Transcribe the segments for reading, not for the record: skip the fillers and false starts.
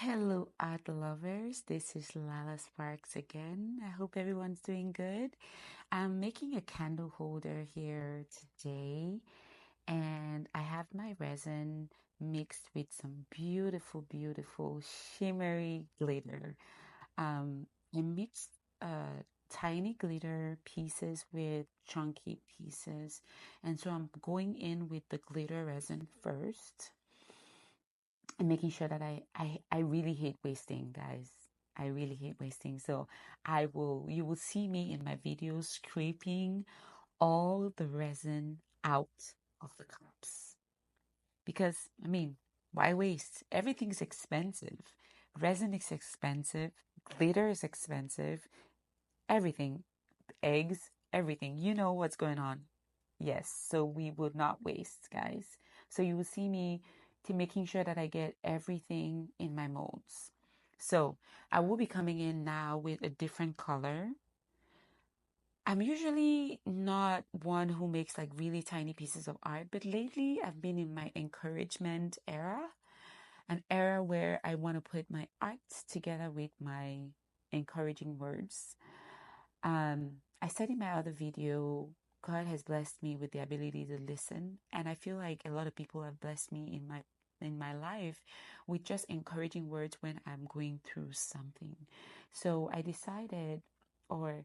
Hello, art lovers. This is Lala Sparks again. I hope everyone's doing good. I'm making a candle holder here today, and I have my resin mixed with some beautiful, beautiful shimmery glitter. I mixed tiny glitter pieces with chunky pieces, and so I'm going in with the glitter resin first and making sure that I really hate wasting, guys. I really hate wasting. So you will see me in my videos scraping all the resin out of the cups. Because, I mean, why waste? Everything's expensive. Resin is expensive. Glitter is expensive. Everything. Eggs, everything. You know what's going on. Yes, so we would not waste, guys. So you will see me to making sure that I get everything in my molds. So I will be coming in now with a different color. I'm usually not one who makes like really tiny pieces of art, but lately I've been in my encouragement era, an era where I want to put my art together with my encouraging words. I said in my other video, God has blessed me with the ability to listen, and I feel like a lot of people have blessed me in my life with just encouraging words when I'm going through something. So I decided, or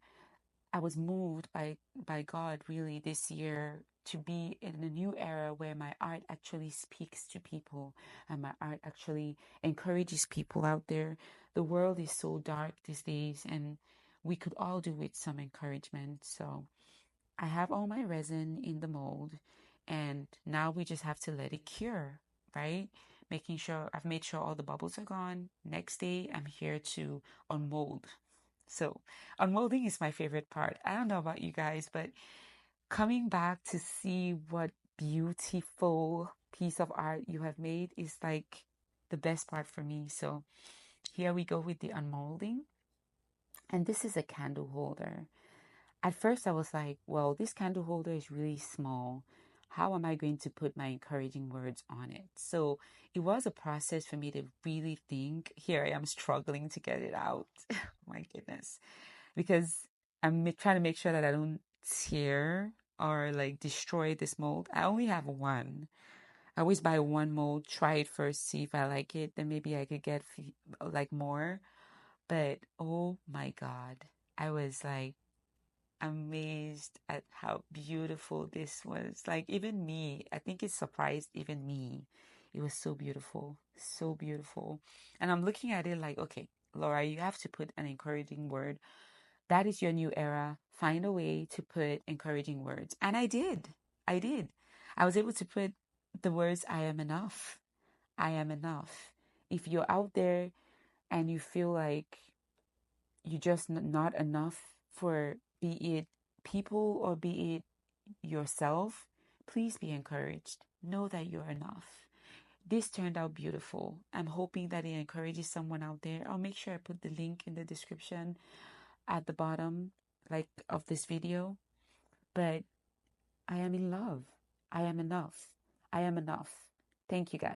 I was moved by God really this year to be in a new era where my art actually speaks to people and my art actually encourages people out there. The world is so dark these days, and we could all do with some encouragement. So I have all my resin in the mold, and now we just have to let it cure, right? Making sure I've made sure all the bubbles are gone. Next day, I'm here to unmold. So, unmolding is my favorite part. I don't know about you guys, but coming back to see what beautiful piece of art you have made is like the best part for me. So, here we go with the unmolding. And this is a candle holder. At first, I was like, well, this candle holder is really small. How am I going to put my encouraging words on it? So it was a process for me to really think. Here I am struggling to get it out. My goodness. Because trying to make sure that I don't tear or like destroy this mold. I only have one. I always buy one mold, try it first, see if I like it. Then maybe I could get like more. But oh my God, I was like, amazed at how beautiful this was. Like, even me, I think it surprised even me. It was so beautiful, so beautiful. And I'm looking at it like, okay, Laura, you have to put an encouraging word. That is your new era. Find a way to put encouraging words. And I did. I did. I was able to put the words, I am enough. I am enough. If you're out there and you feel like you're just not enough for, be it people or be it yourself, please be encouraged. Know that you're enough. This turned out beautiful. I'm hoping that it encourages someone out there. I'll make sure I put the link in the description at the bottom, like of this video. But I am in love. I am enough. I am enough. Thank you, guys.